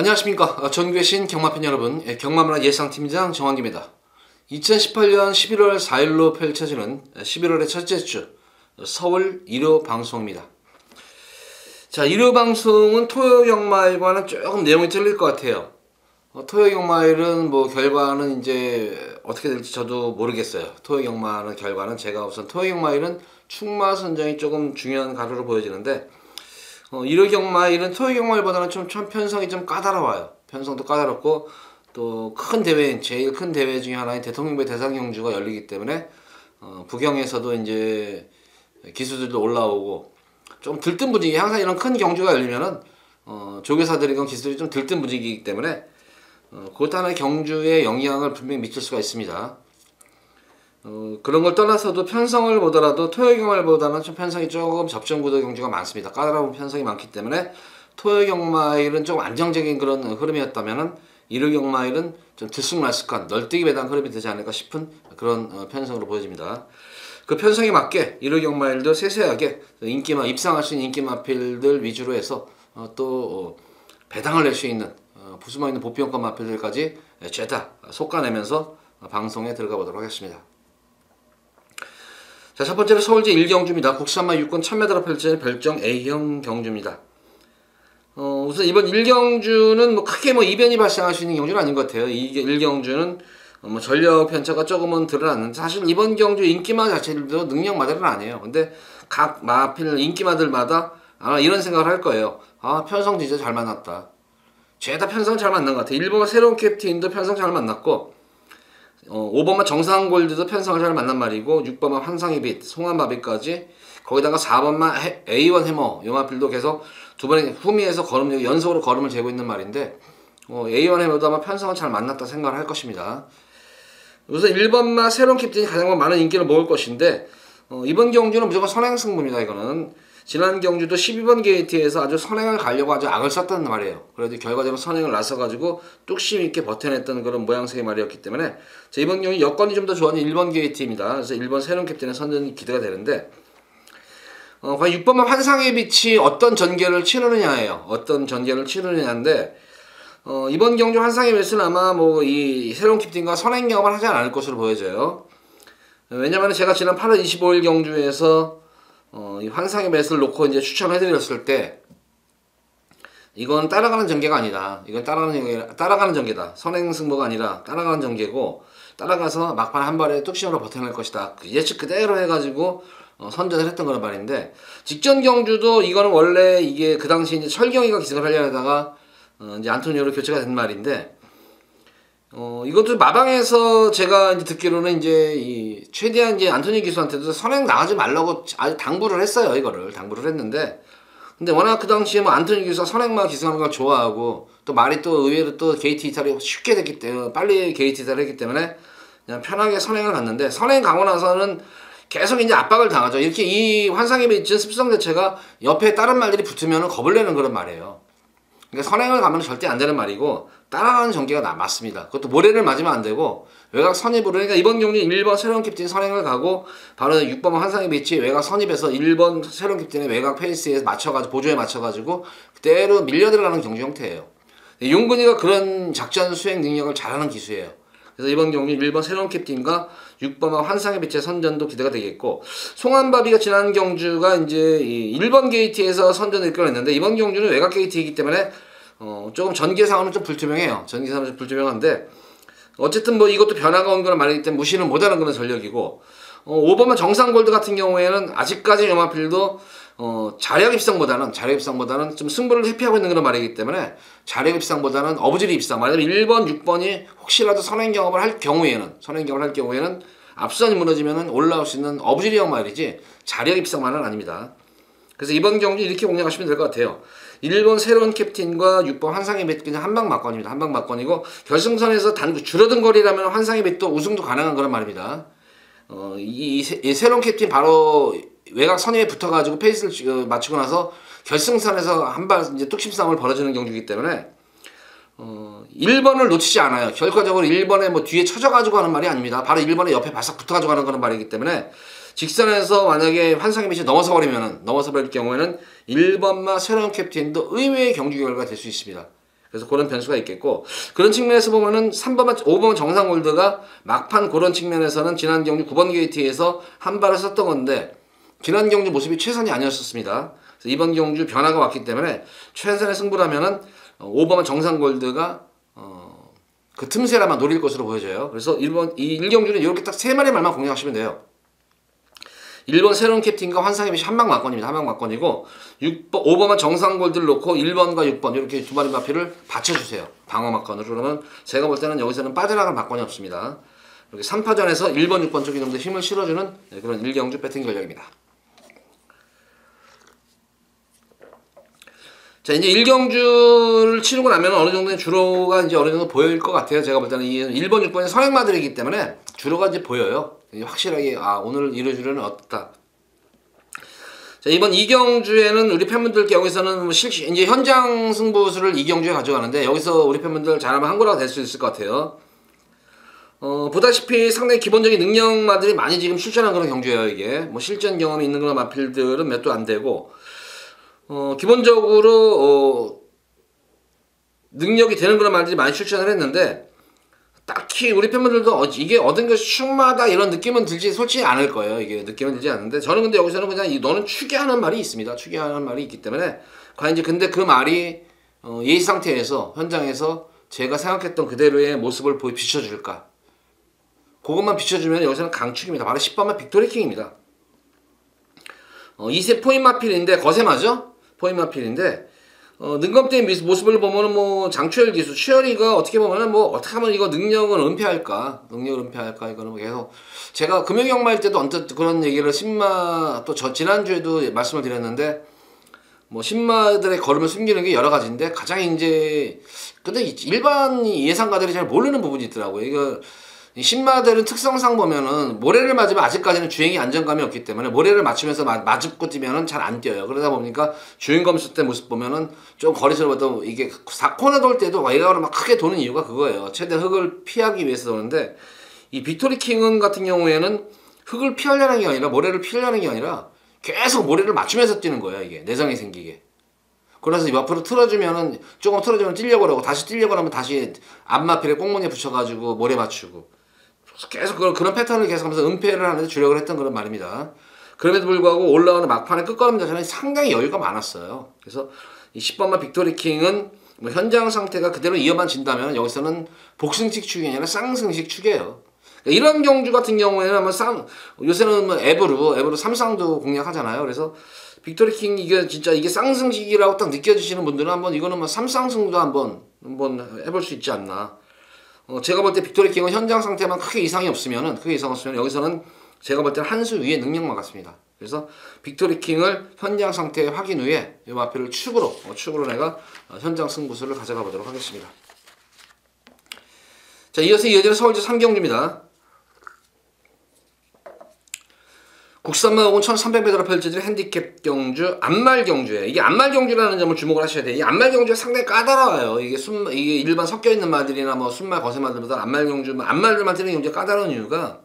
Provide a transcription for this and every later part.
안녕하십니까. 전국의 신 경마팬 여러분, 경마문화 예상팀장 정환기입니다. 2018년 11월 4일로 펼쳐지는 11월의 첫째 주 서울 1호 방송입니다. 자, 1호 방송은 토요 경마일과는 조금 내용이 틀릴 것 같아요. 토요 경마일은 뭐 결과는 이제 어떻게 될지 저도 모르겠어요. 토요 경마는 결과는 제가 우선 토요 경마일은 충마 선정이 조금 중요한 가루로 보여지는데 1호 경마일은 토요 경마일보다는 좀 편성이 좀 까다로워요. 편성도 까다롭고 또 큰 대회, 제일 큰 대회 중에 하나인 대통령배 대상경주가 열리기 때문에 부경에서도 이제 기수들도 올라오고 좀 들뜬 분위기, 항상 이런 큰 경주가 열리면은 조교사들이건 기수들이 좀 들뜬 분위기이기 때문에 그것 하나의 경주에 영향을 분명히 미칠 수가 있습니다. 그런 걸 떠나서도 편성을 보더라도 토요 경마일보다는 좀 편성이 조금 접전구도 경주가 많습니다. 까다로운 편성이 많기 때문에 토요 경마일은 좀 안정적인 그런 흐름이었다면은 1호 경마일은 좀 들쑥날쑥한 널뛰기 배당 흐름이 되지 않을까 싶은 그런 편성으로 보여집니다. 그 편성에 맞게 1호 경마일도 세세하게 인기마, 입상할 수 있는 인기마필들 위주로 해서 또 배당을 낼 수 있는 부수마 있는 보편권 마필들까지 죄다 솎아내면서 방송에 들어가 보도록 하겠습니다. 자, 첫 번째로 서울제 1경주입니다. 국산마 6권 1000m로 펼쳐진 별정 A형 경주입니다. 우선 이번 1경주는 뭐 크게 뭐 이변이 발생할 수 있는 경주는 아닌 것 같아요. 이 1경주는 뭐 전력 편차가 조금은 드러났는데 사실 이번 경주 인기마 자체도 능력마다는 아니에요. 근데 각 마필 인기마들마다 아마 이런 생각을 할 거예요. 아, 편성 진짜 잘 만났다. 죄다 편성 잘 만난 것 같아. 1번마 새로운 캡틴도 편성 잘 만났고 5번마 정상골드도 편성을 잘 만난 말이고 6번마 환상의 빛, 송환마비까지 거기다가 4번마 A1 해머 요 마필도 계속 두 번의 후미에서 연속으로 걸음을 재고 있는 말인데 A1 해머도 아마 편성을 잘 만났다 생각을 할 것입니다. 우선 1번마 새로운 캡틴이 가장 많은 인기를 먹을 것인데 이번 경주는 무조건 선행승부입니다. 이거는 지난 경주도 12번 게이트에서 아주 선행을 가려고 아주 악을 썼단 말이에요. 그래도 결과적으로 선행을 나서가지고 뚝심 있게 버텨냈던 그런 모양새의 말이었기 때문에 이번 경주 여건이 좀 더 좋아진 1번 게이트입니다. 그래서 1번 새로운 캡틴의 선전이 기대가 되는데 과연 6번만 환상의 빛이 어떤 전개를 치르느냐예요. 어떤 전개를 치르느냐인데 이번 경주 환상의 빛은 아마 뭐 이 새로운 캡틴과 선행 경험을 하지 않을 것으로 보여져요. 왜냐면 제가 지난 8월 25일 경주에서 이 환상의 맷을 놓고 이제 추천해드렸을 때 이건 따라가는 전개가 아니다. 이건 따라가는 전개다. 선행승부가 아니라 따라가는 전개고 따라가서 막판 한 발에 뚝심으로 버텨낼 것이다. 예측 그대로 해가지고 선전을 했던 그런 말인데 직전 경주도 이거는 원래 이게 그 당시 이제 철경이가 기승을 하려다가 이제 안토니오로 교체가 된 말인데 이것도 마방에서 제가 이제 듣기로는 이제 최대한 이제 안토니 기수한테도 선행 나가지 말라고 아주 당부를 했어요. 이거를 당부를 했는데 근데 워낙 그 당시에 뭐 안토니 기수가 선행만 기승하는 걸 좋아하고 또 말이 또 의외로 또 게이트 이탈이 쉽게 됐기 때문에 빨리 게이트 이탈을 했기 때문에 그냥 편하게 선행을 갔는데 선행 가고 나서는 계속 이제 압박을 당하죠. 이렇게 이 환상의 빛은 습성 자체가 옆에 다른 말들이 붙으면 겁을 내는 그런 말이에요. 그러니까 선행을 가면 절대 안 되는 말이고 따라가는 전개가 맞습니다. 그것도 모래를 맞으면 안 되고 외곽 선입으로 그러니까 이번 경기 1번 새로운 캡틴 선행을 가고 바로 6번 환상의 빛이 외곽 선입에서 1번 새로운 캡틴의 외곽 페이스에 맞춰가지고 보조에 맞춰가지고 그대로 밀려 들어가는 경주 형태예요. 용근이가 그런 작전 수행 능력을 잘하는 기수예요. 그래서 이번 경기 1번 새로운 캡틴과 6번과 환상의 빛의 선전도 기대가 되겠고 송환바비가 지난 경주가 이제 1번 게이트에서 선전을 이끌어냈는데 이번 경주는 외곽 게이트이기 때문에 조금 전개상으로는 좀 불투명해요. 전개상으로는 좀 불투명한데 어쨌든 뭐 이것도 변화가 온 거는 말이기 때문에 무시는 못하는 그런 전력이고 5번만 정상골드 같은 경우에는 아직까지 요마필도 자력 입상보다는 좀 승부를 회피하고 있는 그런 말이기 때문에 자력 입상보다는 어부지리 입상 말하자면 1번, 6번이 혹시라도 선행 경험을 할 경우에는 앞선이 무너지면 올라올 수 있는 어부지리형 말이지 자력 입상만은 아닙니다. 그래서 이번 경기 이렇게 공략하시면 될 것 같아요. 1번 새로운 캡틴과 6번 환상의 빛 그냥 한방 막권입니다. 한방 막권이고 결승선에서 줄어든 거리라면 환상의 빛도 우승도 가능한 그런 말입니다. 이 새로운 캡틴 바로 외곽 선임에 붙어가지고 페이스를 맞추고 나서 결승선에서 한 발 이제 뚝심 싸움을 벌어지는 경주이기 때문에 1번을 놓치지 않아요. 결과적으로 1번에 뭐 뒤에 쳐져가지고 하는 말이 아닙니다. 바로 1번에 옆에 바싹 붙어가지고 하는 그런 말이기 때문에 직선에서 만약에 환상의 빛이 넘어서 버릴 경우에는 1번마 새로운 캡틴도 의외의 경주 결과가 될 수 있습니다. 그래서 그런 변수가 있겠고, 그런 측면에서 보면은 3번만 5번 정상 골드가 막판 그런 측면에서는 지난 경주 9번 게이트에서 한 발을 썼던 건데 지난 경주 모습이 최선이 아니었었습니다. 그래서 이번 경주 변화가 왔기 때문에 최선의 승부라면은 5번만 정상 골드가 그 틈새라만 노릴 것으로 보여져요. 그래서 이 1경주는 이렇게 딱 3마리 말만 공략하시면 돼요. 1번 새로운 캡틴과 환상의 빛이 한방 막건입니다. 한방 막건이고 5번만 정상 골드를 놓고 1번과 6번 이렇게 두 마리 마피를 받쳐주세요. 방어 막건으로. 그러면 제가 볼 때는 여기서는 빠져나갈 막건이 없습니다. 이렇게 3파전에서 1번, 6번 쪽에 좀 더 힘을 실어주는 그런 1경주 배팅 전략입니다. 자, 이제 1경주를 치르고 나면 어느 정도의 주로가 이제 어느 정도 보일 것 같아요. 제가 볼 때는 이 1번, 6번이 선행마들이기 때문에 주로가 이제 보여요. 확실하게, 오늘 이루주로는 어떻다. 자, 이번 2경주에는 우리 팬분들 경우에서는 뭐 이제 현장 승부수를 2경주에 가져가는데, 여기서 우리 팬분들 잘하면 한골화가 될 수 있을 것 같아요. 보다시피 상당히 기본적인 능력마들이 많이 지금 출전한 그런 경주예요, 이게. 뭐 실전 경험이 있는 그런 마필들은 몇 도 안 되고, 기본적으로 능력이 되는 그런 말들이 많이 출전을 했는데 딱히 우리 팬분들도 이게 얻은 것이 충마다 이런 느낌은 들지 솔직히 않을 거예요. 이게 느낌은 들지 않는데 저는 근데 여기서는 그냥 너는 추계하는 말이 있습니다. 추계하는 말이 있기 때문에 과연 이제 근데 그 말이 예의 상태에서 현장에서 제가 생각했던 그대로의 모습을 비춰줄까? 그것만 비춰주면 여기서는 강축입니다. 바로 10번만 빅토리킹입니다. 2세 포인 마필인데 거세마죠? 포인 마필인데 능검대의 모습을 보면은 뭐 장추열 기수 추열이가 어떻게 보면은 뭐 어떻게 하면 이거 능력을 은폐할까 이거는 뭐 계속 제가 금요경마일 때도 언뜻 그런 얘기를 신마 또 지난주에도 말씀을 드렸는데 뭐 신마들의 걸음을 숨기는 게 여러 가지인데 가장 이제 근데 일반 예상가들이 잘 모르는 부분이 있더라고요. 이거 신마들은 특성상 보면은 모래를 맞으면 아직까지는 주행이 안정감이 없기 때문에 모래를 맞추면서 맞고 뛰면은 잘 안 뛰어요. 그러다 보니까 주행검 쓸 때 모습 보면은 좀 거리스러워도 이게 4코너 돌 때도 외곽으로 막 크게 도는 이유가 그거예요. 최대한 흙을 피하기 위해서 도는데 이 빅토리 킹은 같은 경우에는 흙을 피하려는 게 아니라 모래를 피하려는 게 아니라 계속 모래를 맞추면서 뛰는 거예요. 이게 내성이 생기게. 그래서 옆으로 틀어주면은 조금 틀어주면 뛰려고 그러고 다시 뛰려고 하면 다시 앞마필에 꽁무니에 붙여가지고 모래 맞추고 계속 그런 패턴을 계속하면서 은폐를 하는데 주력을 했던 그런 말입니다. 그럼에도 불구하고 올라오는 막판에 끝걸음 자체는 상당히 여유가 많았어요. 그래서 이 10번마 빅토리킹은 뭐 현장 상태가 그대로 이어만 진다면 여기서는 복승식 축이 아니라 쌍승식 축이에요. 그러니까 이런 경주 같은 경우에는 뭐 요새는 뭐 앱으로 삼상도 공략하잖아요. 그래서 빅토리킹 이게 진짜 이게 쌍승식이라고 딱 느껴지시는 분들은 한번 이거는 뭐 삼상승도 한번 해볼 수 있지 않나. 제가 볼 때 빅토리킹은 현장 상태만 크게 이상이 없으면 여기서는 제가 볼 때는 한 수 위의 능력만 같습니다. 그래서 빅토리킹을 현장 상태 확인 후에 이 마필을 축으로 내가 현장 승부수를 가져가 보도록 하겠습니다. 자, 이어지는 서울주 3경주입니다. 국산마옥은 1300m로 펼쳐진 핸디캡 경주, 안말 경주예요. 이게 안말 경주라는 점을 주목을 하셔야 돼요. 이 안말 경주가 상당히 까다로워요. 이게 일반 섞여 있는 말들이나 뭐 순말, 거세말들보다 안말 경주, 안말들만 뛰는 경주가 까다로운 이유가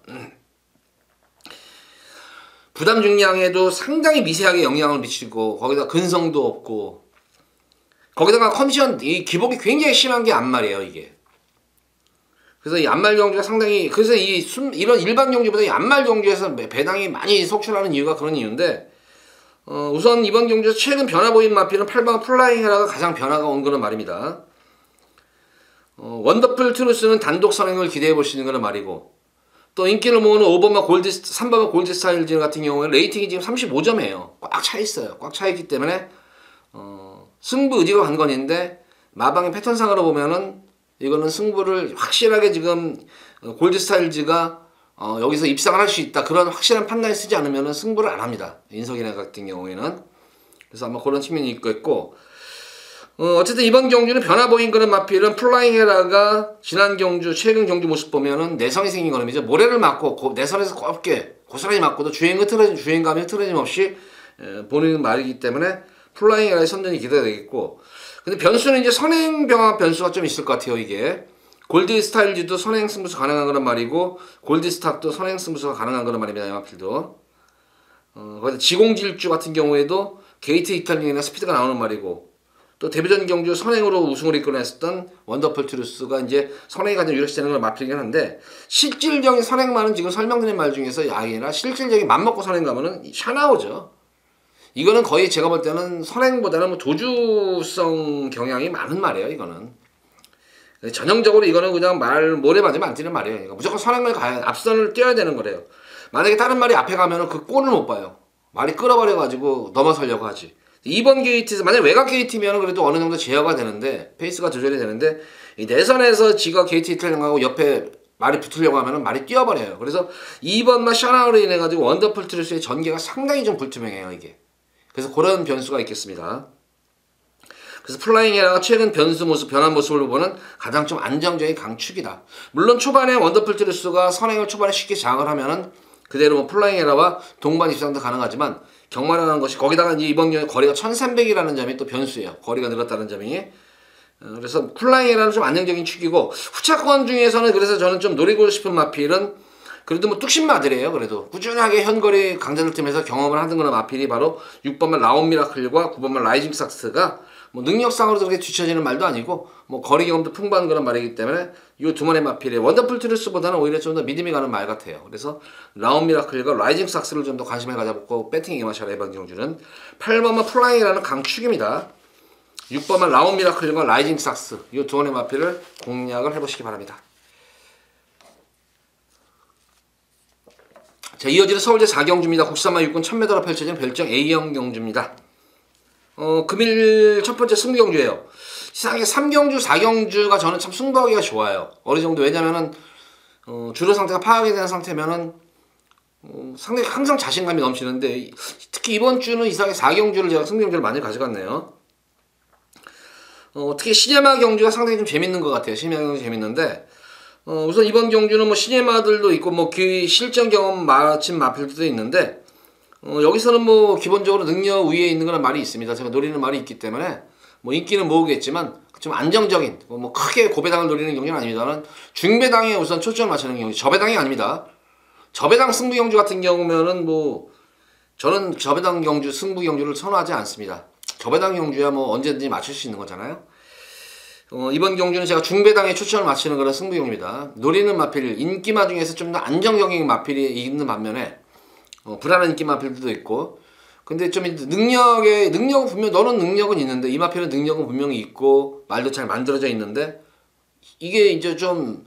부담 중량에도 상당히 미세하게 영향을 미치고 거기다 근성도 없고 거기다가 컨디션 이 기복이 굉장히 심한 게 안말이에요. 이게. 그래서 이 안말 경주가 상당히 그래서 이런 일반 경주보다 이 안말 경주에서 배당이 많이 속출하는 이유가 그런 이유인데 우선 이번 경주에서 최근 변화 보인 마필은 8번 플라잉 헤라가 가장 변화가 온 그런 말입니다. 원더풀 트루스는 단독 선행을 기대해 볼 수 있는 그런 말이고 또 인기를 모으는 3번마 골드 스타일즈 같은 경우에 레이팅이 지금 35점이에요. 꽉 차 있어요. 꽉 차 있기 때문에 승부 의지가 관건인데 마방의 패턴상으로 보면은 이거는 승부를 확실하게 지금 골드 스타일즈가 여기서 입상을 할 수 있다. 그런 확실한 판단을 쓰지 않으면 승부를 안 합니다. 인석이네 같은 경우에는. 그래서 아마 그런 측면이 있고 어쨌든 이번 경주는 변화 보인 그런 마필은 플라잉 헤라가 지난 경주, 최근 경주 모습 보면은 내성이 생긴 거름이죠. 모래를 맞고 내선에서 곱게 고스란히 맞고도 주행감이 흐트러짐 없이 보는 말이기 때문에 플라잉 헤라의 선전이 기대가 되겠고 근데 변수는 이제 선행 병합 변수가 좀 있을 것 같아요. 이게 골드 스타일즈도 선행 승부수 가능한 그런 말이고 골드 스탁도 선행 승부수가 가능한 그런 말입니다. 야마필도 거기다 지공질주 같은 경우에도 게이트 이탈링이나 스피드가 나오는 말이고 또 데뷔전 경주 선행으로 우승을 이끌어냈었던 원더풀 트루스가 이제 선행이 가장 유력시되는 걸 마필이긴 한데, 실질적인 선행만은 지금 설명드린 말 중에서 아니라 실질적인 맘먹고 선행 가면은 샤나우죠. 이거는 거의 제가 볼 때는 선행보다는 뭐 도주성 경향이 많은 말이에요. 이거는 전형적으로 이거는 그냥 모래 맞으면 안 뛰는 말이에요. 그러니까 무조건 선행을 가야, 앞선을 뛰어야 되는 거래요. 만약에 다른 말이 앞에 가면은 그 꼴을 못 봐요. 말이 끌어버려가지고 넘어서려고 하지. 2번 게이트에서 만약 외곽 게이트면 그래도 어느 정도 제어가 되는데, 페이스가 조절이 되는데, 이 내선에서 지가 게이트 히트하고 옆에 말이 붙으려고 하면은 말이 뛰어버려요. 그래서 2번만 샤나우로 인해 가지고 원더풀 트루스의 전개가 상당히 좀 불투명해요, 이게. 그래서 그런 변수가 있겠습니다. 그래서 플라잉 에라가 최근 변한 모습을 보면 가장 좀 안정적인 강축이다. 물론 초반에 원더풀 트루스가 선행을 초반에 쉽게 장악을 하면은 그대로 뭐 플라잉 에라와 동반 입상도 가능하지만, 경마라는 것이, 거기다가 이번 경우에 거리가 1300이라는 점이 또 변수예요. 거리가 늘었다는 점이. 그래서 플라잉 에라는 좀 안정적인 축이고, 후차권 중에서는 그래서 저는 좀 노리고 싶은 마필은 그래도 뭐 뚝심마들이에요. 그래도 꾸준하게 현거리 강자들 팀에서 경험을 하는 그런 마필이 바로 6번만 라온 미라클과 9번만 라이징 삭스가 뭐 능력상으로도 그렇게 뒤처지는 말도 아니고 뭐 거리 경험도 풍부한 그런 말이기 때문에 이 두 마리 마필의 원더풀 트루스보다는 오히려 좀 더 믿음이 가는 말 같아요. 그래서 라온 미라클과 라이징 삭스를 좀 더 관심을 가져보고 배팅 임하셔라. 이번 경주는 8번만 플라잉이라는 강축입니다. 6번만 라온 미라클과 라이징 삭스, 이 두 마리 마필을 공략을 해보시기 바랍니다. 자, 이어지는 서울제 4경주입니다. 국산마 6군 1000m로 펼쳐진 별정 A형 경주입니다. 금일 첫 번째 승부경주예요. 이상하게 3경주, 4경주가 저는 참 승부하기가 좋아요. 어느 정도, 왜냐면은 주로 상태가 파악이 된 상태면은 상당히 항상 자신감이 넘치는데, 특히 이번 주는 이상하게 4경주를 제가 승부경주를 많이 가져갔네요. 특히 시네마 경주가 상당히 좀 재밌는 것 같아요. 시네마 경주 재밌는데, 우선 이번 경주는 뭐 시네마들도 있고 뭐 실전 경험 마친 마필들도 있는데, 여기서는 뭐 기본적으로 능력 위에 있는 그런 말이 있습니다. 제가 노리는 말이 있기 때문에 뭐 인기는 모으겠지만 좀 안정적인, 뭐 크게 고배당을 노리는 경주는 아닙니다만 중배당에 우선 초점을 맞추는 경주, 저배당이 아닙니다. 저배당 승부 경주 같은 경우면은 뭐 저는 저배당 경주, 승부 경주를 선호하지 않습니다. 저배당 경주야 뭐 언제든지 맞출 수 있는 거잖아요. 이번 경주는 제가 중배당에 초점을 맞추는 그런 승부 경주입니다. 노리는 마필, 인기마 중에서 좀 더 안정적인 마필이 있는 반면에 불안한 인기 마필들도 있고, 근데 좀 능력은 분명, 너는 능력은 있는데, 이 마필은 능력은 분명히 있고 말도 잘 만들어져 있는데, 이게 이제 좀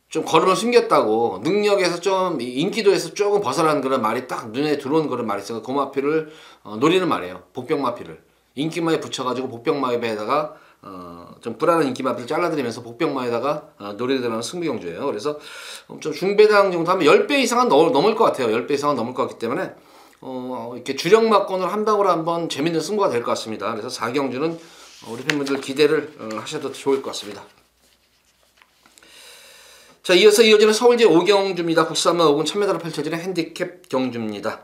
걸음을 숨겼다고, 능력에서 좀 인기도에서 조금 벗어난 그런 말이 딱 눈에 들어온 그런 말이 있어서 그 마필을 노리는 말이에요. 복병 마필을 인기마에 붙여가지고 복병마에다가 좀 불안한 인기 마필을 잘라드리면서 복병마에다가 노리를 들어가는 승부경주예요. 그래서 좀 중배당 정도 하면 10배 이상은 넘을 것 같아요. 10배 이상은 넘을 것 같기 때문에 이렇게 주력마권을 한 방으로 한번 재밌는 승부가 될 것 같습니다. 그래서 4경주는 우리 팬분들 기대를 하셔도 좋을 것 같습니다. 자, 이어서 이어지는 서울제 5경주입니다. 국산마 5군 1000m로 펼쳐지는 핸디캡 경주입니다.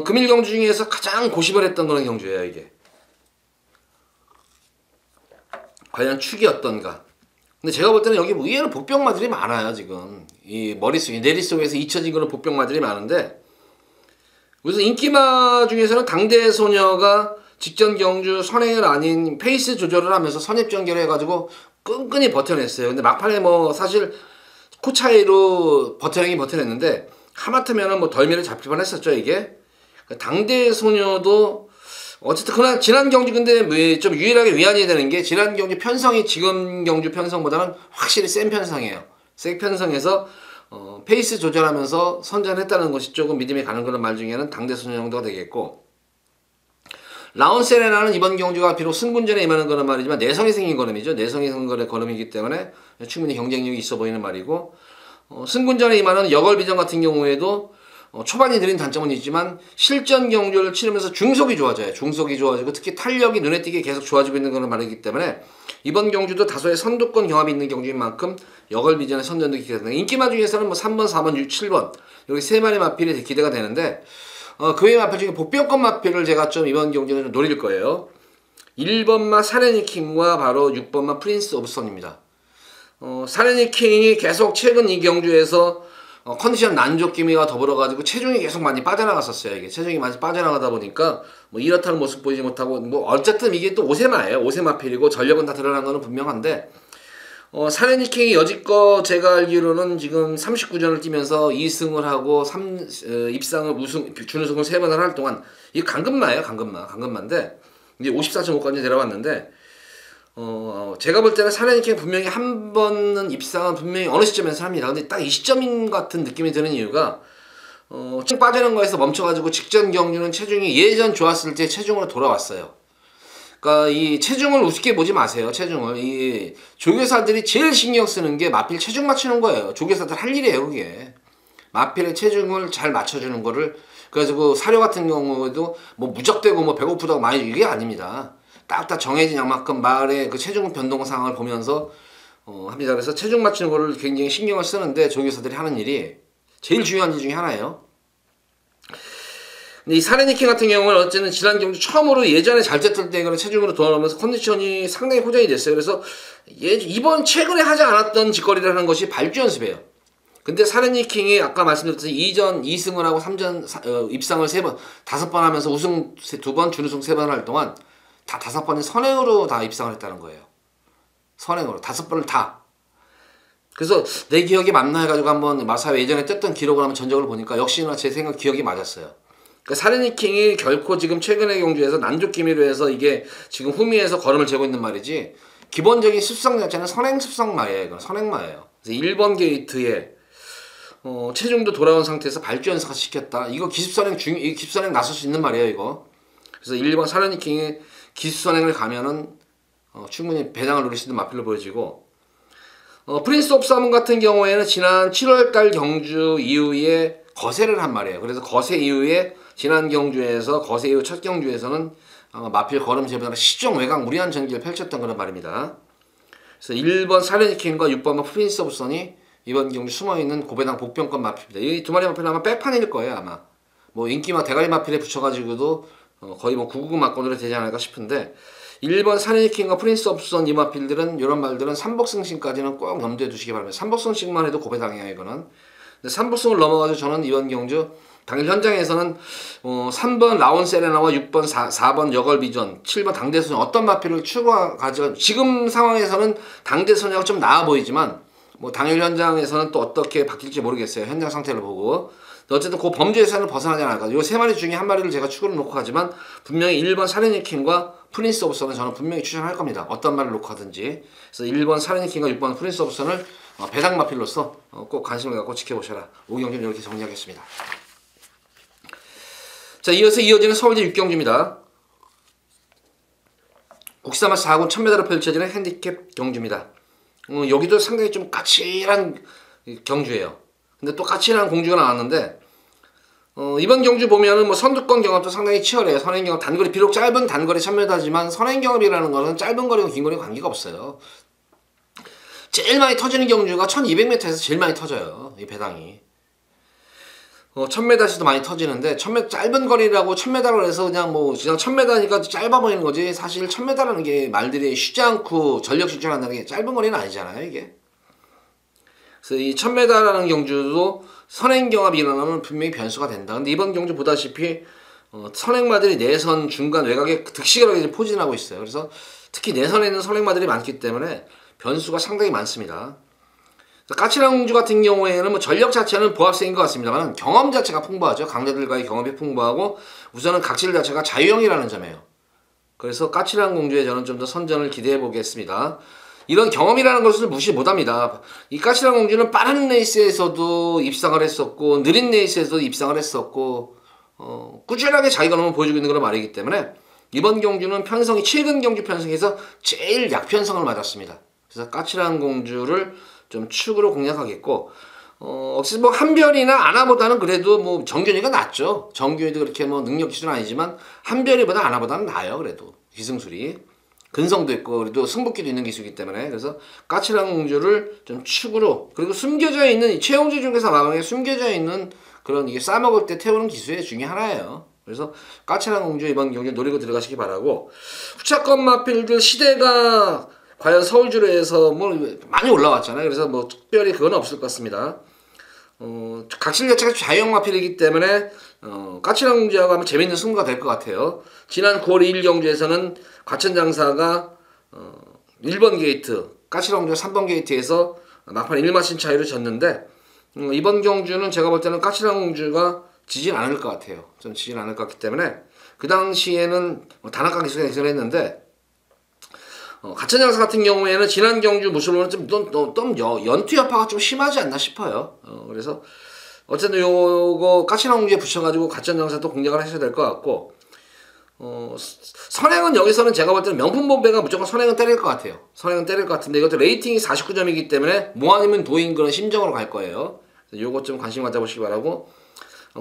금일 경주 중에서 가장 고심을 했던 그런 경주예요. 이게 과연 축이 어떤가. 근데 제가 볼 때는 여기 의외로 복병마들이 많아요. 지금 이 머릿속에 내리 속에서 잊혀진 그런 복병마들이 많은데, 우선 인기마 중에서는 당대 소녀가 직전 경주 선행을 아닌 페이스 조절을 하면서 선입전결을 해가지고 끈끈이 버텨냈어요. 근데 막판에 뭐 사실 코 차이로 버텨냈는데 하마터면은 뭐 덜미를 잡힐 뻔했었죠. 이게 당대 소녀도 어쨌든 그러나 지난 경주, 근데 좀 유일하게 위안이 되는 게 지난 경주 편성이 지금 경주 편성보다는 확실히 센 편성이에요. 센 편성에서 페이스 조절하면서 선전했다는 것이 조금 믿음이 가는 그런 말 중에는 당대 소녀 정도가 되겠고, 라온 세레나는 이번 경주가 비록 승군전에 임하는 그런 말이지만 내성이 생긴 걸음이죠. 내성이 생긴 걸음이기 때문에 충분히 경쟁력이 있어 보이는 말이고, 승군전에 임하는 여걸비전 같은 경우에도 초반이 느린 단점은 있지만 실전 경주를 치르면서 중속이 좋아져요. 중속이 좋아지고 특히 탄력이 눈에 띄게 계속 좋아지고 있는 그런 말이기 때문에 이번 경주도 다소의 선두권 경합이 있는 경주인 만큼 여걸비전의 선전도 기대가 됩니다. 인기마 중에서는 뭐 3번, 4번, 6, 7번 여기 세 마리 마필이 기대가 되는데, 그 외 마필 중에 복병권 마필을 제가 좀 이번 경주는 좀 노릴 거예요. 1번마 사레니킹과 바로 6번마 프린스 오브 선입니다. 사레니킹이 계속 최근 이 경주에서 컨디션 난조기미와 더불어가지고 체중이 계속 많이 빠져나갔었어요. 이게 체중이 많이 빠져나가다 보니까 뭐 이렇다는 모습 보이지 못하고 뭐 어쨌든 이게 또 오세마예요. 오세마필이고 전력은 다 드러난 거는 분명한데 사레니킹이 여지껏 제가 알기로는 지금 39전을 뛰면서 2승을 하고 입상을 준우승을 3번을 할 동안 이게 강근마예요. 강근마인데 이제 54.5까지 내려왔는데 제가 볼 때는 사레니킹 분명히 한 번은 입상은 분명히 어느 시점에서 합니다. 근데 딱 이 시점 같은 느낌이 드는 이유가 쭉 빠지는 거에서 멈춰가지고 직전 경주는 체중이 예전 좋았을 때 체중으로 돌아왔어요. 그러니까 이 체중을 우습게 보지 마세요. 체중을 이 조교사들이 제일 신경 쓰는 게 마필 체중 맞추는 거예요. 조교사들 할 일이에요, 그게. 마필의 체중을 잘 맞춰주는 거를. 그래가지고 사료 같은 경우에도 뭐 무적되고 뭐 배고프다고 많이 이게 아닙니다. 딱딱 정해진 양만큼 마을의 그 체중 변동 상황을 보면서 합니다. 그래서 체중 맞추는 거를 굉장히 신경을 쓰는데 조교사들이 하는 일이 제일 중요한 일 중에 하나예요. 근데 이 사레니킹 같은 경우는 어쨌든 지난 경주 처음으로 예전에 잘 뛰었을 때 그런 체중으로 돌아오면서 컨디션이 상당히 호전이 됐어요. 그래서 이번 최근에 하지 않았던 짓거리를 하는 것이 발주 연습이에요. 근데 사레니킹이 아까 말씀드렸듯이 2전 2승을 하고 3전 입상을 3번, 5번 하면서 우승 2번, 준우승 3번 할 동안 다 5번이 선행으로 다 입상을 했다는 거예요. 선행으로 5번을 다. 그래서 내 기억이 맞나 해가지고 한번 마사회 예전에 떴던 기록을 한번 전적을 보니까 역시나 제 생각 기억이 맞았어요. 그러니까 사레니킹이 결코 지금 최근의 경주에서 난조기미로 해서 이게 지금 후미에서 걸음을 재고 있는 말이지 기본적인 습성 자체는 선행 습성마예요. 이건 선행마예요. 그래서 1번 게이트에 체중도 돌아온 상태에서 발주 연습을 시켰다. 이거 기습선행 나설 수 있는 말이에요. 이거. 그래서 1번 사레니킹이 기습선행을 가면은 충분히 배당을 누릴 수 있는 마필로 보여지고 프린스 오브 사문 같은 경우에는 지난 7월달 경주 이후에 거세를 한 말이에요. 그래서 거세 이후에 지난 경주에서 거세 이후 첫 경주에서는 마필 걸음 제보다는 시종 외곽 무리한 전기를 펼쳤던 그런 말입니다. 그래서 1번 사레니킹과 6번 프린스 오브 선이 이번 경주 숨어있는 고배당 복병권 마필입니다. 이 두 마리 마필은 아마 빼판일 거예요. 아마 뭐 인기마 대가리 마필에 붙여가지고도 거의 뭐 999 막권으로 되지 않을까 싶은데 1번 사레니킹과 프린스 오브 선 이 마필들은 이런 말들은 삼복승신까지는 꼭 염두에 두시기 바랍니다. 삼복승신만 해도 고배당이에요. 이거는. 근데 삼복승을 넘어가지고 저는 이번 경주 당일 현장에서는 3번 라온 세레나와 6번 4번 여걸비전 7번 당대선 어떤 마필을 추가가지고 지금 상황에서는 당대선이하고 좀 나아 보이지만 뭐 당일 현장에서는 또 어떻게 바뀔지 모르겠어요. 현장 상태를 보고. 어쨌든 그 범죄에서는 벗어나지 않을까. 요 세 마리 중에 한 마리를 제가 추구를 놓고 하지만 분명히 1번 사레니킹과 프린스 오브 선은 저는 분명히 추천할 겁니다. 어떤 말을 놓고 하든지. 그래서 1번 사레니킹과 6번 프린스 오브 선을 배당 마필로서 꼭 관심을 갖고 지켜보셔라. 오경주는 이렇게 정리하겠습니다. 자, 이어서 이어지는 서울대 6경주입니다. 국사마 4군 1000m로 펼쳐지는 핸디캡 경주입니다. 여기도 상당히 좀 까칠한 경주예요. 근데 또 까칠한 공주가 나왔는데 이번 경주 보면은 뭐 선두권 경합도 상당히 치열해요. 선행 경합 단거리 비록 짧은 단거리 1000m지만 선행 경합이라는 거는 짧은 거리고 긴 거리고 관계가 없어요. 제일 많이 터지는 경주가 1200m에서 제일 많이 터져요. 이 배당이. 1000m에서도 많이 터지는데 1000m 짧은 거리라고 1000m로 해서 그냥 1000m니까 짧아 보이는 거지. 사실 1000m라는 게 말들이 쉬지 않고 전력 질주한다는 게 짧은 거리는 아니잖아요, 이게. 그래서 이 1000m라는 경주도 선행 경합이 일어나면 분명히 변수가 된다. 근데 이번 경주 보다시피 선행마들이 내선 중간 외곽에 득실하게 포진하고 있어요. 그래서 특히 내선에 있는 선행마들이 많기 때문에 변수가 상당히 많습니다. 까칠한 공주 같은 경우에는 뭐 전력 자체는 보합세인 것 같습니다만 경험 자체가 풍부하죠. 강자들과의 경험이 풍부하고 우선은 각질 자체가 자유형이라는 점이에요. 그래서 까칠한 공주에 저는 좀 더 선전을 기대해 보겠습니다. 이런 경험이라는 것을 무시 못합니다. 이 까칠한 공주는 빠른 레이스에서도 입상을 했었고 느린 레이스에서도 입상을 했었고 꾸준하게 자기가 너무 보여주고 있는 그런 말이기 때문에 이번 경주는 편성이 최근 경주 편성에서 제일 약편성을 맞았습니다. 그래서 까칠한 공주를 좀 축으로 공략하겠고 혹시 뭐 한별이나 아나보다는 그래도 뭐 정균이가 낫죠. 정균이도 그렇게 뭐 능력 기술은 아니지만 한별이보다 아나보다는 나아요. 그래도 기승술이 근성도 있고 그래도 승부기도 있는 기술이기 때문에 그래서 까칠한 공주를 좀 축으로 그리고 숨겨져 있는 이 최용주 중에서 마방에 숨겨져 있는 그런 이게 싸먹을 때 태우는 기술 중에 하나예요. 그래서 까칠한 공주 이번 경기 노리고 들어가시기 바라고 후차권 마필들 시대가 과연 서울주로에서 뭐 많이 올라왔잖아요. 그래서 뭐 특별히 그건 없을 것 같습니다. 각질 자체가 자유형 마필이기 때문에 까칠한 공주하고 하면 재밌는 승부가 될 것 같아요. 지난 9월 2일 경주에서는 과천장사가 1번 게이트, 까칠한 공주가 3번 게이트에서 막판 1마신 차이로 졌는데 이번 경주는 제가 볼 때는 까칠한 공주가 지진 않을 것 같아요. 좀 지진 않을 것 같기 때문에 그 당시에는 단학강 기술에 했는데 가천장사 같은 경우에는 지난 경주 모습으로는 좀 연투 여파가 좀 심하지 않나 싶어요. 그래서 어쨌든 요거 까칠한 공주에 붙여가지고 가천장사도 공략을 하셔야 될 것 같고 선행은 여기서는 제가 볼 때는 명품 bom배가 무조건 선행은 때릴 것 같아요. 선행은 때릴 것 같은데 이것도 레이팅이 49점이기 때문에 뭐 아니면 도인 그런 심정으로 갈 거예요. 요거 좀 관심 가져보시기 바라고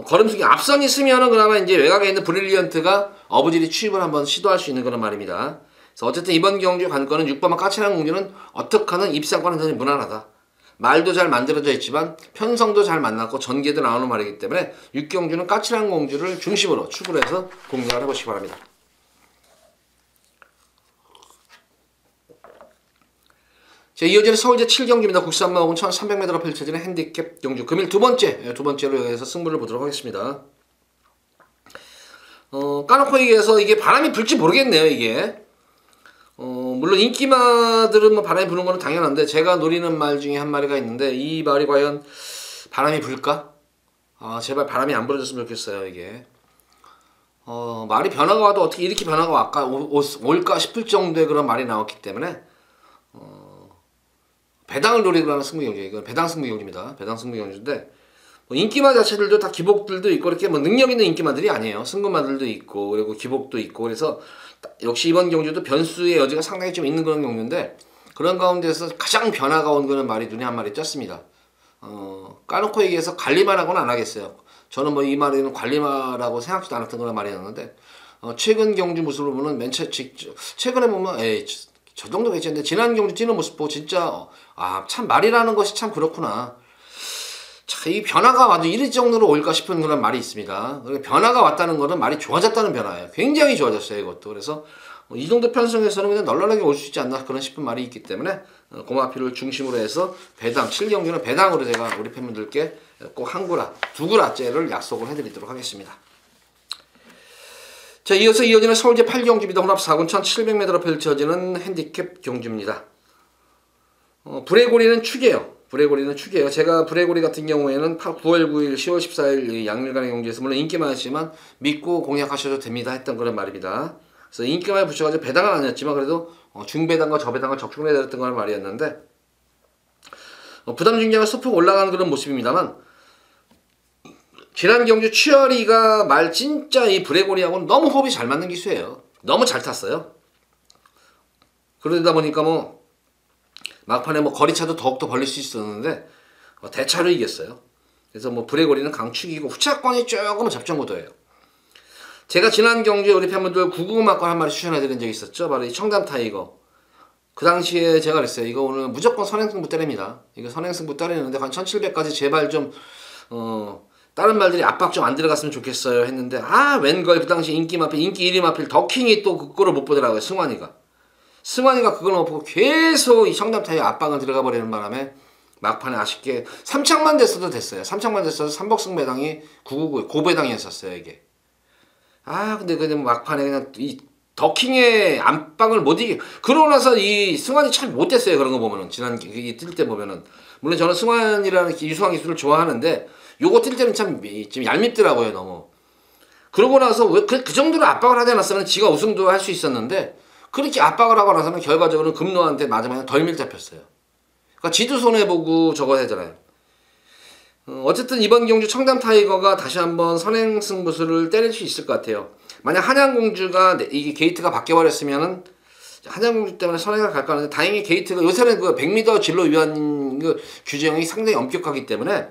걸음수기 앞선이 쓰면은 그나마 이제 외곽에 있는 브릴리언트가 어부질이 취입을 한번 시도할 수 있는 그런 말입니다. 그래서 어쨌든 이번 경주 관건은 6번만 까칠한 공주는 어떻게 하는 입상과는 전혀 무난하다. 말도 잘 만들어져 있지만 편성도 잘 만났고 전개도 나오는 말이기 때문에 6경주는 까칠한 공주를 중심으로 추구를 해서 공략을 해보시기 바랍니다. 자, 이어지는 서울제 7경주입니다. 국산마옥은 1300m로 펼쳐지는 핸디캡 경주. 금일 두 번째로 여기서 승부를 보도록 하겠습니다. 까놓고 얘기해서 이게 바람이 불지 모르겠네요, 이게. 물론 인기마들은 뭐 바람이 부는 거는 당연한데 제가 노리는 말 중에 한 마리가 있는데 이 말이 과연 바람이 불까? 제발 바람이 안 불어줬으면 좋겠어요, 이게. 말이 변화가 와도 어떻게 이렇게 변화가 올까 싶을 정도의 그런 말이 나왔기 때문에 배당을 노리고 하는 승부경주예요. 이건 배당 승부경주입니다. 배당 승부경주인데 뭐 인기마 자체들도 다 기복들도 있고 이렇게 뭐 능력 있는 인기마들이 아니에요. 승부마들도 있고 그리고 기복도 있고 그래서 역시 이번 경주도 변수의 여지가 상당히 좀 있는 그런 경주인데 그런 가운데서 가장 변화가 온 거는 말이 눈에 한 마리 쪘습니다. 까놓고 얘기해서 관리마라고는 안 하겠어요. 저는 뭐 이 말에는 관리마라고 생각지도 않았던 그런 말이었는데 최근 경주 모습을 보면 최근에 보면 저 정도 괜찮은데 지난 경주 뛰는 모습 보고 진짜 참 말이라는 것이 참 그렇구나. 자, 이 변화가 와도 이럴 정도로 올까 싶은 그런 말이 있습니다. 변화가 왔다는 거는 말이 좋아졌다는 변화예요. 굉장히 좋아졌어요, 이것도. 그래서 이 정도 편성에서는 그냥 널널하게 올 수 있지 않나 그런 싶은 말이 있기 때문에 고마피를 중심으로 해서 배당 7경주는 배당으로 제가 우리 팬분들께 꼭 한 구라, 두 구라째를 약속을 해드리도록 하겠습니다. 자, 이어서 이어지는 서울제 8경주입니다. 혼합 4군 1700m로 펼쳐지는 핸디캡 경주입니다. 브레고리는 축이에요. 제가 브레고리 같은 경우에는 9월 9일, 10월 14일 양일간의 경주에서 물론 인기만 했지만 믿고 공략하셔도 됩니다 했던 그런 말입니다. 그래서 인기만에 붙여가지고 배당은 아니었지만 그래도 중배당과 저배당을 적중을 해드렸던 그런 말이었는데 부담 중량을 소폭 올라가는 그런 모습입니다만 지난 경주 취열이가 말 진짜 이 브레고리하고는 너무 호흡이 잘 맞는 기수예요. 너무 잘 탔어요. 그러다 보니까 뭐 막판에 뭐 거리차도 더욱더 벌릴 수 있었는데 대차로 이겼어요. 그래서 뭐 브레고리는 강축이고 후차권이 조금은 접전구도예요. 제가 지난 경주에 우리 팬분들 999막권 한 마리 추천해드린 적이 있었죠. 바로 이 청담 타이거. 그 당시에 제가 그랬어요. 이거 오늘 무조건 선행승부 때립니다. 이거 선행승부 때리는데 한 1700까지 제발 좀 다른 말들이 압박 좀 안 들어갔으면 좋겠어요 했는데 웬걸 그 당시 인기 1위 마필 더킹이 또 그거를 못 보더라고요. 승환이가 그걸 못 보고 계속 이 청담타이어 압박을 들어가 버리는 바람에 막판에 아쉽게 3창만 됐어도 됐어요. 3창만 됐어도 삼복승 배당이 999 고배당이었었어요, 이게. 근데 그냥 막판에 그냥 이 더킹의 압박을 못 이기. 그러고 나서 이 승환이 참 못됐어요. 그런 거 보면은 지난 뛸 때 보면은 물론 저는 승환이라는 유수한 기술을 좋아하는데 요거 뛸 때는 좀 얄밉더라고요, 너무. 그러고 나서 왜 그 정도로 압박을 하지 않았으면 지가 우승도 할 수 있었는데 그렇게 압박을 하고 나서는 결과적으로 금노한테 마지막에 덜 밀잡혔어요. 그러니까 지도 손해보고 저거 하잖아요. 어쨌든 이번 경주 청담 타이거가 다시 한번 선행 승부수를 때릴 수 있을 것 같아요. 만약 한양공주가 이게 게이트가 바뀌어버렸으면은 한양공주 때문에 선행을 갈까 하는데 다행히 게이트가 요새는 그 100m 진로 위반 그 규정이 상당히 엄격하기 때문에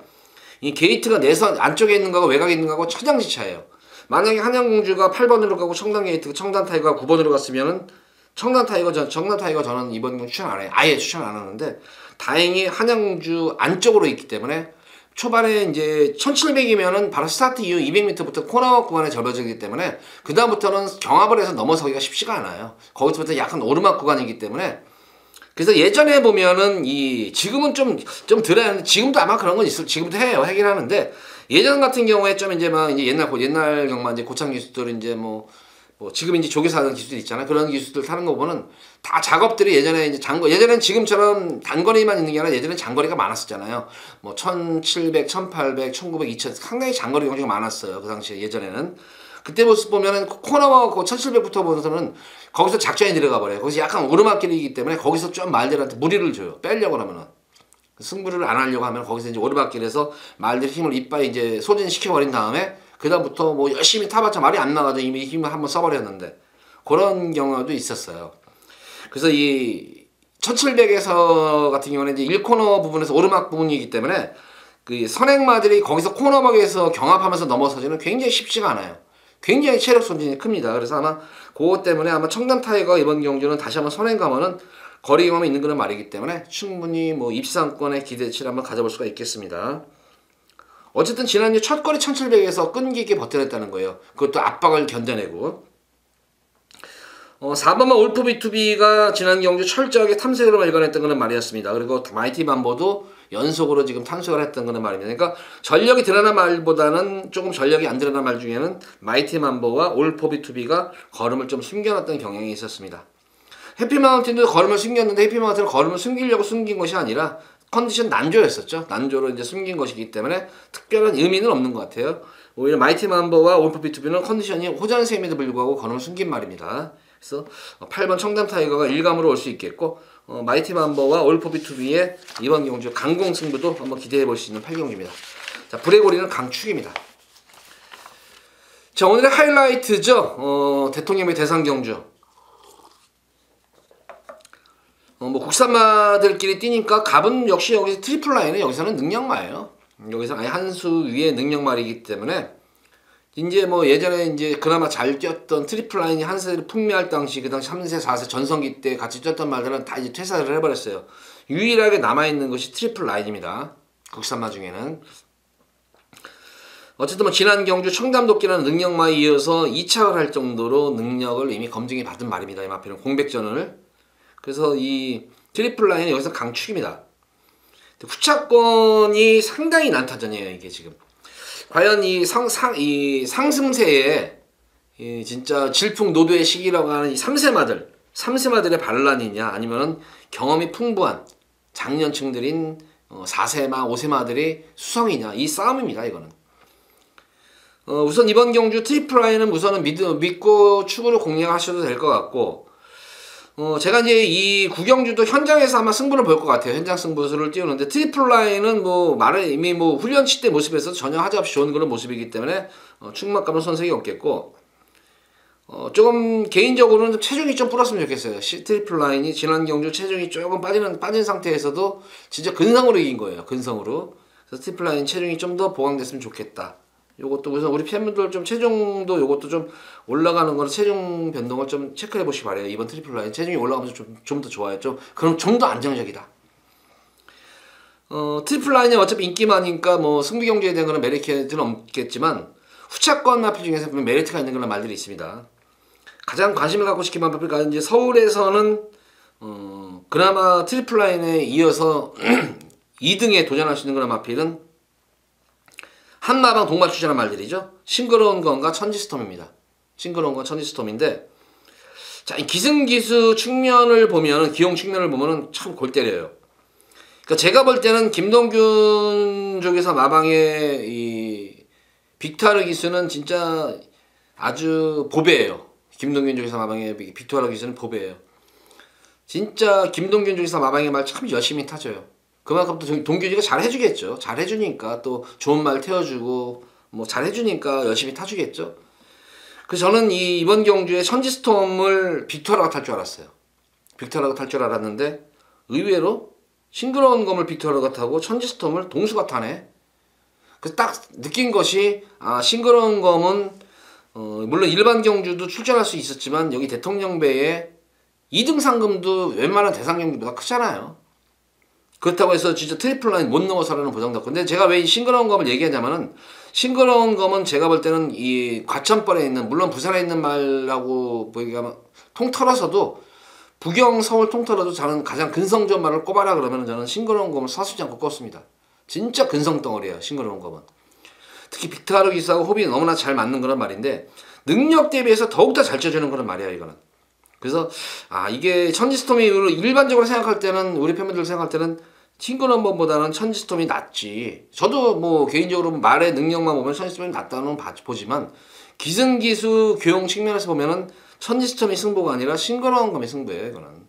이 게이트가 내선 안쪽에 있는 거하고 외곽에 있는 거하고 천장지차예요. 만약에 한양공주가 8번으로 가고 청담 게이트가 청담 타이거가 9번으로 갔으면은 청담 타이거 저는 이번 경주 추천 안 해요. 아예 추천 안 하는데 다행히 한양공주 안쪽으로 있기 때문에 초반에 이제 1700이면은 바로 스타트 이후 200m부터 코너워크 구간에 접어지기 때문에 그다음부터는 경합을 해서 넘어서기가 쉽지가 않아요. 거기서부터 약간 오르막 구간이기 때문에 그래서 예전에 보면은 지금은 좀 덜 하는데 지금도 아마 그런 건 지금도 해요. 하긴 하는데 예전 같은 경우에 좀 이제 막 이제 옛날 경마 이제 고창 기술들 이제 뭐 지금 이제 조교사 하는 기술들 있잖아. 그런 기술들 타는 거 보면은 다 작업들이 예전에 이제 예전엔 지금처럼 단거리만 있는 게 아니라 예전엔 장거리가 많았었잖아요. 뭐 1700, 1800, 1900, 2000 상당히 장거리 경주가 많았어요. 그 당시에 예전에는. 그때 모습 보면은 코너와 1700부터 보면은 거기서 작전이 들어가 버려요. 거기서 약간 오르막길이기 때문에 거기서 좀 말들한테 무리를 줘요. 빼려고 하면은. 승부를 안 하려고 하면 거기서 이제 오르막길에서 말들 힘을 이빨에 이제 소진시켜버린 다음에 그다음부터 뭐 열심히 타봤자 말이 안 나가죠. 이미 힘을 한번 써버렸는데. 그런 경우도 있었어요. 그래서 이 1700에서 같은 경우는 이제 1코너 부분에서 오르막 부분이기 때문에 그 선행마들이 거기서 코너막에서 경합하면서 넘어서지는 굉장히 쉽지가 않아요. 굉장히 체력 손진이 큽니다. 그래서 아마 그것 때문에 아마 청담 타이거 이번 경주는 다시 한번 선행 가면은 거리 경험이 있는 그런 말이기 때문에 충분히 뭐 입상권의 기대치를 한번 가져볼 수가 있겠습니다. 어쨌든 지난주 첫 거리 1700에서 끈기 있게 버텨냈다는 거예요. 그것도 압박을 견뎌내고 4번만 올프 B2B가 지난 경주 철저하게 탐색으로 발견했던 그런 말이었습니다. 그리고 마이티 반보도 연속으로 지금 탐색을 했던 그런 말입니다. 그러니까 전력이 드러난 말보다는 조금 전력이 안 드러난 말 중에는 마이티 만보와 올프 B2B가 걸음을 좀 숨겨놨던 경향이 있었습니다. 해피마운틴도 걸음을 숨겼는데 해피마운틴은 걸음을 숨기려고 숨긴 것이 아니라 컨디션 난조였었죠. 난조로 이제 숨긴 것이기 때문에 특별한 의미는 없는 것 같아요. 오히려 마이티 만보와 올프 B2B는 컨디션이 호전세임에도 불구하고 걸음을 숨긴 말입니다. 그래서 8번 청담 타이거가 일감으로 올 수 있겠고 마이티 만보와 올프 B2B의 이번 경주 강공 승부도 한번 기대해 볼 수 있는 8경주입니다. 자, 브레고리는 강축입니다. 자, 오늘의 하이라이트죠. 대통령의 대상 경주. 뭐 국산마들끼리 뛰니까 갑은 역시 여기서 트리플 라인은 여기서는 능력마예요. 여기서 아예 한 수 위의 능력말이기 때문에 이제 뭐 예전에 이제 그나마 잘 뛰었던 트리플 라인이 한 세를 풍미할 당시 그 당시 3세 4세 전성기 때 같이 뛰었던 말들은 다 이제 퇴사를 해버렸어요. 유일하게 남아있는 것이 트리플 라인입니다. 국산마 중에는. 어쨌든 뭐 지난 경주 청담도끼라는 능력마에 이어서 2차를 할 정도로 능력을 이미 검증이 받은 말입니다. 이 마피는 공백전을. 그래서 이 트리플 라인은 여기서 강축입니다. 후차권이 상당히 난타전이에요. 이게 지금 과연 이 상승세에 진짜 질풍노도의 시기라고 하는 이 3세마들의 반란이냐 아니면은 경험이 풍부한 장년층들인 4세마 5세마들의 수성이냐 이 싸움입니다. 이거는 우선 이번 경주 트리플 라인은 우선은 믿고 추구를 공략하셔도 될 것 같고 제가 이제 이 구경주도 현장에서 아마 승부를 볼 것 같아요. 현장 승부수를 띄우는데 트리플 라인은 뭐 말을 이미 뭐 훈련치 때 모습에서 전혀 하자없이 좋은 그런 모습이기 때문에 충막감은 손색이 없겠고 조금 개인적으로는 체중이 좀 불었으면 좋겠어요. 트리플 라인이 지난 경주 체중이 조금 빠진 상태에서도 진짜 근성으로 이긴 거예요. 근성으로. 그래서 트리플 라인 체중이 좀 더 보강됐으면 좋겠다. 요것도 우선 우리 팬분들 좀 체중도 요것도 좀 올라가는 거는 체중 변동을 좀 체크해 보시기 바래요. 이번 트리플 라인 체중이 올라가면서 좀 더 좋아요. 그럼 좀 더 안정적이다. 트리플 라인이 어차피 인기많으니까 뭐 승부 경주에 대한 그런 메리트는 없겠지만 후차권 마필 중에서 보면 메리트가 있는 그런 말들이 있습니다. 가장 관심을 갖고 싶은 마필가 이제 서울에서는 그나마 트리플 라인에 이어서 2등에 도전할 수 있는 그런 마필은 한마방 동반 출전한 말들이죠. 싱그러운 건과 천지스톰입니다. 싱그러운 건 천지스톰인데 자, 이 기승기수 측면을 보면은 기용 측면을 보면은 참 골 때려요. 그러니까 제가 볼 때는 김동균 쪽에서 마방의 이 빅투아르 기수는 진짜 아주 보배예요. 김동균 쪽에서 마방의 빅투아르 기수는 보배예요. 진짜 김동균 쪽에서 마방의 말 참 열심히 타줘요. 그만큼 또 동균이가 잘 해주겠죠. 잘 해주니까 또 좋은 말 태워주고 뭐 잘 해주니까 열심히 타주겠죠. 그래서 저는 이번 경주에 천지스톰을 빅투아르가 탈 줄 알았어요. 빅투아르가 탈 줄 알았는데 의외로 싱그러운 검을 빅투아르가 타고 천지스톰을 동수가 타네. 그래서 딱 느낀 것이 싱그러운 검은 물론 일반 경주도 출전할 수 있었지만 여기 대통령배에 2등 상금도 웬만한 대상 경주보다 크잖아요. 그렇다고 해서 진짜 트리플 라인 못 넘어서라는 보장도 없고. 근데 제가 왜 이 싱그러운 검을 얘기하냐면은 싱그러운 검은 제가 볼 때는 이 과천벌에 있는 물론 부산에 있는 말라고 보기가 통 털어서도 부경 서울 통틀어도 저는 가장 근성전 말을 꼽아라 그러면 저는 싱그러운 검을 서슴지 않고 꼽습니다. 진짜 근성 덩어리예요. 싱그러운 검은. 특히 빅타르 기수하고 호흡이 너무나 잘 맞는 그런 말인데 능력 대비해서 더욱더 잘 쳐주는 그런 말이에요. 이거는. 그래서 이게 천지스톰이 일반적으로 생각할 때는 우리 팬분들 생각할 때는 싱그러운 검보다는 천지스톰이 낫지. 저도 뭐 개인적으로 말의 능력만 보면 천지스톰이 낫다는 보지만 기승기수 교용 측면에서 보면은 천지스톰이 승부가 아니라 싱그러운 검이 승부예요. 이거는.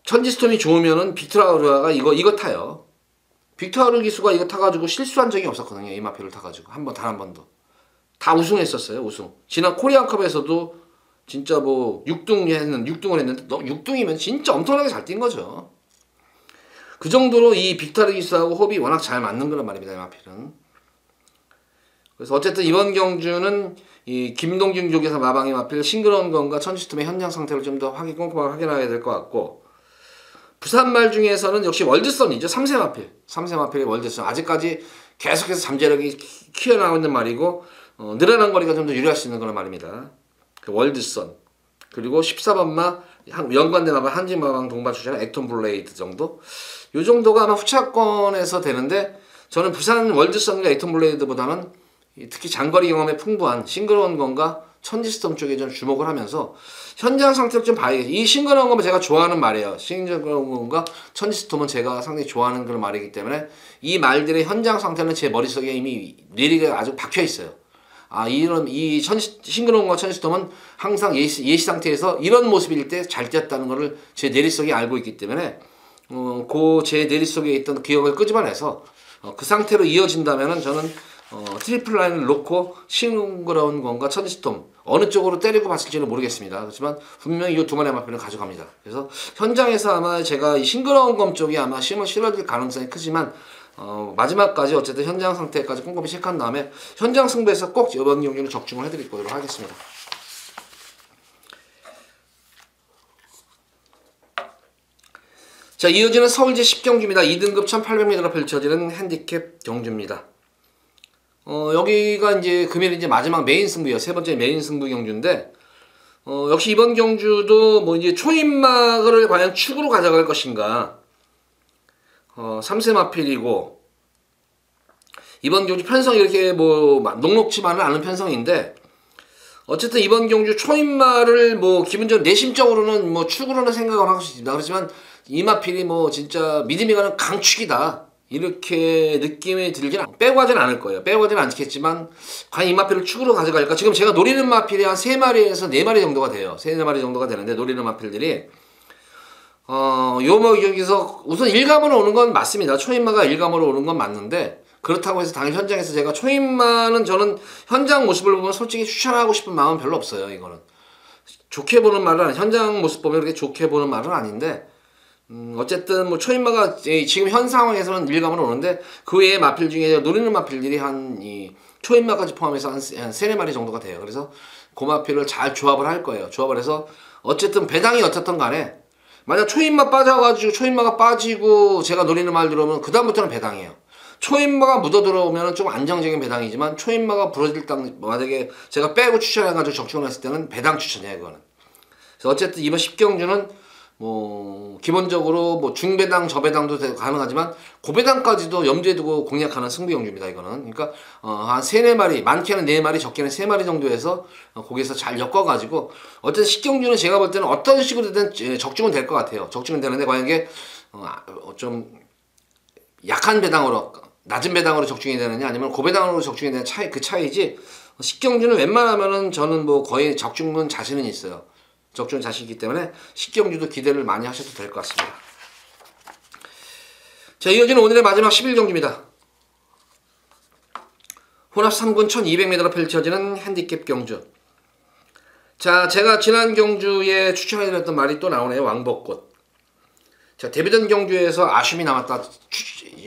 천지스톰이 좋으면은 빅타르가 이거 타요. 빅타르 기수가 이거 타가지고 실수한 적이 없었거든요. 이 마필을 타가지고 단 한 번도. 다 우승했었어요. 우승. 지난 코리안컵에서도 진짜 뭐 6등을 했는데 6등이면 진짜 엄청나게 잘 뛴 거죠. 그 정도로 이 빅타르 기수하고 호흡이 워낙 잘 맞는 거란 말입니다. 이 마필은. 그래서 어쨌든 이번 경주는 이 김동준 쪽에서 마방의 마필 싱그러운 검과 천지스톰의 현장 상태를 좀 더 꼼꼼하게 확인해야 될 것 같고, 부산말 중에서는 역시 월드선이죠. 3세 마필. 3세 마필의 월드선. 아직까지 계속해서 잠재력이 키워나가고 있는 말이고, 늘어난 거리가 좀 더 유리할 수 있는 그런 말입니다. 그 월드선. 그리고 14번마 연관된 마방 한진마방 동반 출신의 액톤 블레이드 정도. 요 정도가 아마 후차권에서 되는데, 저는 부산 월드선과 액톤 블레이드보다는 특히 장거리 경험에 풍부한 싱그러운 검과 천지스톰 쪽에 좀 주목을 하면서 현장 상태를 좀 봐야겠어요. 이 싱그러운 검은 제가 좋아하는 말이에요. 싱그러운 검과 천지스톰은 제가 상당히 좋아하는 그런 말이기 때문에 이 말들의 현장 상태는 제 머릿속에 이미 뇌리가 아주 박혀 있어요. 이 싱그러운 검과 천지스톰은 항상 예시 상태에서 이런 모습일 때 잘 뛰었다는 것을 제 뇌릿속에 알고 있기 때문에 제 뇌릿속에 있던 기억을 끄집어내서 그 상태로 이어진다면은 저는 트리플 라인을 놓고 싱그러운 검과 천지스톰 어느 쪽으로 때리고 봤을지는 모르겠습니다. 그렇지만 분명히 이 두 마리의 마필은 가져갑니다. 그래서 현장에서 아마 제가 이 싱그러운 검 쪽이 아마 힘을 실어줄 가능성이 크지만 마지막까지 어쨌든 현장 상태까지 꼼꼼히 체크한 다음에 현장 승부에서 꼭 이번 경기를 적중을 해드리도록 하겠습니다. 자, 이어지는 서울제 10경주입니다. 2등급 1800m로 펼쳐지는 핸디캡 경주입니다. 여기가 이제 금일 이제 마지막 메인 승부예요. 세 번째 메인 승부 경주인데, 역시 이번 경주도 뭐 이제 초인막을 과연 축으로 가져갈 것인가. 3세 마필이고, 이번 경주 편성이 이렇게 뭐 녹록치만은 않은 편성인데, 어쨌든 이번 경주 초인마를 뭐 기본적으로 내심적으로는 뭐 축으로는 생각을 하고 있습니다. 그렇지만 이 마필이 뭐 진짜 믿음이 가는 강축이다. 이렇게 느낌이 빼고 하진 않을 거예요. 빼고 하진 않겠지만 과연 이 마필을 축으로 가져갈까? 지금 제가 노리는 마필이 한 3마리에서 4마리 정도가 돼요. 3-4마리 정도가 되는데 노리는 마필들이 여기서 우선 일감으로 오는 건 맞습니다. 초인마가 일감으로 오는 건 맞는데, 그렇다고 해서 당일 현장에서 제가 초인마는 저는 현장 모습을 보면 솔직히 추천하고 싶은 마음은 별로 없어요. 이거는 좋게 보는 말은 현장 모습 보면 그렇게 좋게 보는 말은 아닌데, 어쨌든 뭐 초인마가 지금 현 상황에서는 일감으로 오는데 그 외에 마필 중에 노리는 마필들이 이 초인마까지 포함해서 한 3-4마리 정도가 돼요. 그래서 그 마필을 잘 조합을 할 거예요. 조합을 해서 어쨌든 배당이 어떻든 간에 만약 초인마 빠져가지고 초인마가 빠지고 제가 노리는 말 들어오면 그 다음부터는 배당이에요. 초인마가 묻어 들어오면 좀 안정적인 배당이지만 초인마가 부러질 당 만약에 제가 빼고 추천해가지고 적중을 했을 때는 배당 추천이에요. 그거는. 그래서 어쨌든 이번 10경주는 뭐 기본적으로 뭐 중배당 저배당도 가능하지만 고배당까지도 염두에 두고 공략하는 승부 경주입니다. 이거는 그러니까 한 3-4마리, 많게는 4마리, 적게는 3마리 정도에서 거기에서 잘 엮어가지고 어쨌든 10경주는 제가 볼 때는 어떤 식으로든 적중은 될 것 같아요. 적중은 되는데 과연 이게 좀 약한 배당으로 낮은 배당으로 적중이 되느냐 아니면 고배당으로 적중이 되는 그 차이지, 10경주는 웬만하면은 저는 뭐 거의 적중은 자신은 있어요. 적중 자신이기 때문에 10경주도 기대를 많이 하셔도 될 것 같습니다. 자, 이어지는 오늘의 마지막 11경주입니다. 혼합 3군 1200m로 펼쳐지는 핸디캡 경주. 자, 제가 지난 경주에 추천해드렸던 말이 또 나오네요. 왕벚꽃. 자, 데뷔전 경주에서 아쉬움이 남았다.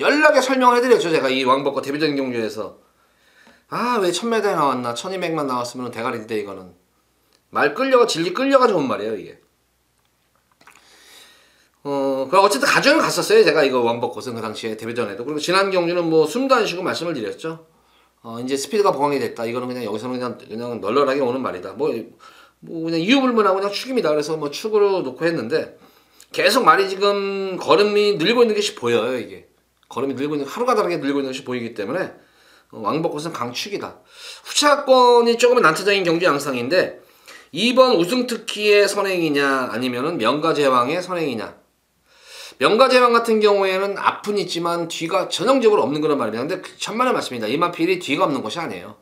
연락에 설명을 해드렸죠. 제가 이 왕벚꽃 데뷔전 경주에서. 왜 1000m에 나왔나 1200만 나왔으면 대가리인데 이거는. 질리 끌려가지고 온 말이에요, 이게. 그럼 어쨌든 가져는 갔었어요, 제가 이거 왕벚꽃은 그 당시에 데뷔전에도. 그리고 지난 경주는 뭐 숨도 안 쉬고 말씀을 드렸죠. 이제 스피드가 보강이 됐다. 이거는 그냥 여기서는 그냥 널널하게 오는 말이다. 뭐 그냥 이유불문하고 그냥 축입니다. 그래서 뭐 축으로 놓고 했는데 계속 말이 지금 걸음이 늘고 있는 것이 보여요. 이게 걸음이 늘고 있는, 하루가 다르게 늘고 있는 것이 보이기 때문에 왕복꽃은 강축이다. 후차권이 조금은 난타적인 경주 양상인데 2번 우승특기의 선행이냐 아니면은 명가제왕의 선행이냐. 명가제왕 같은 경우에는 앞은 있지만 뒤가 전형적으로 없는 그런 말입니다. 근데 천만의 말씀입니다. 이마필이 뒤가 없는 것이 아니에요.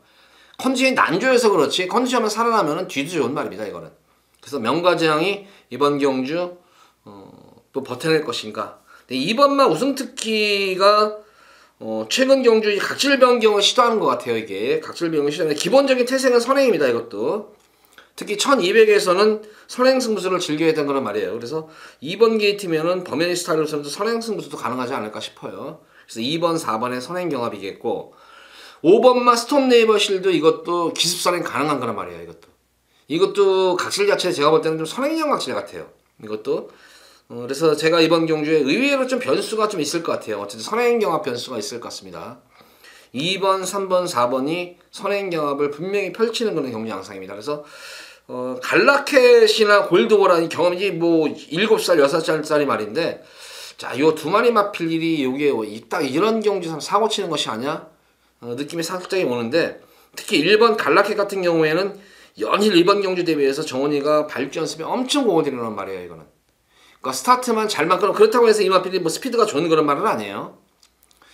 컨디션이 난조해서 그렇지 컨디션만 살아나면 뒤도 좋은 말입니다. 이거는. 그래서 명가제왕이 이번 경주 또 버텨낼 것인가. 이번만 우승특기가 최근 경주 각질 변경을 시도하는 것 같아요. 이게 각질 변경을 시도하는 기본적인 태생은 선행입니다. 이것도 특히 1200에서는 선행 승부수를 즐겨야 되는 그런 말이에요. 그래서 2번 게이트면은 범현이 스타일로서는 선행 승부수도 가능하지 않을까 싶어요. 그래서 2번, 4번에 선행 경합이겠고 5번만 스톰 네이버 실드 이것도 기습 선행 가능한 그런 말이에요. 이것도 각질 자체 제가 볼 때는 좀 선행형 각질 같아요. 이것도 그래서 제가 이번 경주에 의외로 좀 변수가 좀 있을 것 같아요. 어쨌든 선행경합 변수가 있을 것 같습니다. 2번, 3번, 4번이 선행경합을 분명히 펼치는 그런 경주 양상입니다. 그래서 갈라켓이나 골드보라니 경험이 뭐 7살, 6살짜리 말인데 자, 요 두 마리 마필 일이 요게 딱 이런 경주에서 사고 치는 것이 아니야? 느낌이 살짝 오는데 특히 1번 갈라켓 같은 경우에는 연일 2번 경주 대비해서 정원이가 발주 연습에 엄청 공을 들이는 말이에요. 이거는. 그러니까 스타트만 잘만 끊어 그렇다고 해서 이마필이 뭐 스피드가 좋은 그런 말은 아니에요.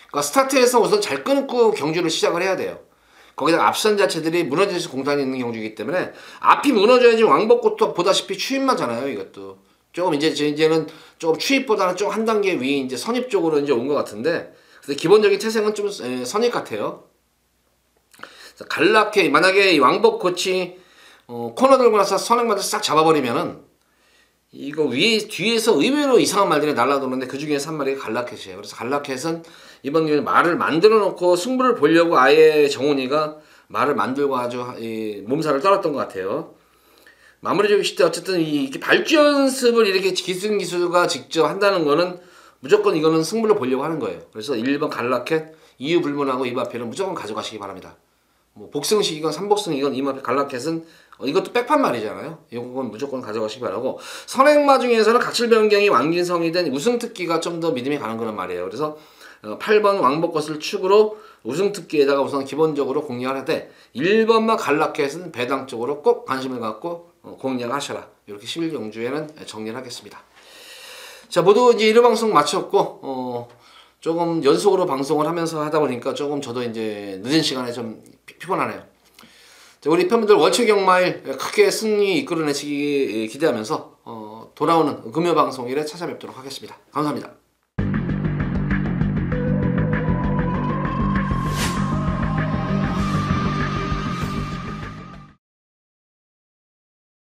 그러니까 스타트에서 우선 잘 끊고 경주를 시작을 해야 돼요. 거기다가 앞선 자체들이 무너질 수 공간이 있는 경주이기 때문에 앞이 무너져야지 왕복꽃도 보다시피 추입마잖아요. 이것도 조금 이제는 조금 추입보다는 좀 한 단계 위 이제 선입 쪽으로 이제 온 것 같은데 근데 기본적인 태생은 좀 선입 같아요. 갈라케 만약에 왕복꽃이 코너 들고 나서 선행마저 싹 잡아버리면은 이거 뒤에서 의외로 이상한 말들이 날라도는데 그 중에서 한 마리가 갈라켓이에요. 그래서 갈라켓은 이번 기회에 말을 만들어 놓고 승부를 보려고 아예 정훈이가 말을 만들고 아주 몸살을 떨었던 것 같아요. 마무리 지을 때 어쨌든 이렇게 발주 연습을 이렇게 기수가 직접 한다는 거는 무조건 이거는 승부를 보려고 하는 거예요. 그래서 1번 갈라켓, 이유 불문하고 이마필은 무조건 가져가시기 바랍니다. 뭐 복승식이건 삼복승이건 이마필 갈라켓은 이것도 백판 말이잖아요. 이건 무조건 가져가시기 바라고 선행마 중에서는 각질 변경이 왕진성이 된 우승특기가 좀 더 믿음이 가는 그런 말이에요. 그래서 8번 왕복것을 축으로 우승특기에다가 우선 기본적으로 공략을 하되 1번만 갈라켓은 배당 쪽으로 꼭 관심을 갖고 공략하셔라. 이렇게 11경주에는 정리를 하겠습니다. 자, 모두 이제 1회 방송 마쳤고 조금 연속으로 방송을 하면서 하다 보니까 조금 저도 이제 늦은 시간에 좀 피곤하네요. 자, 우리 팬분들 월초경마일 크게 승리 이끌어내시기 기대하면서 돌아오는 금요 방송일에 찾아뵙도록 하겠습니다. 감사합니다.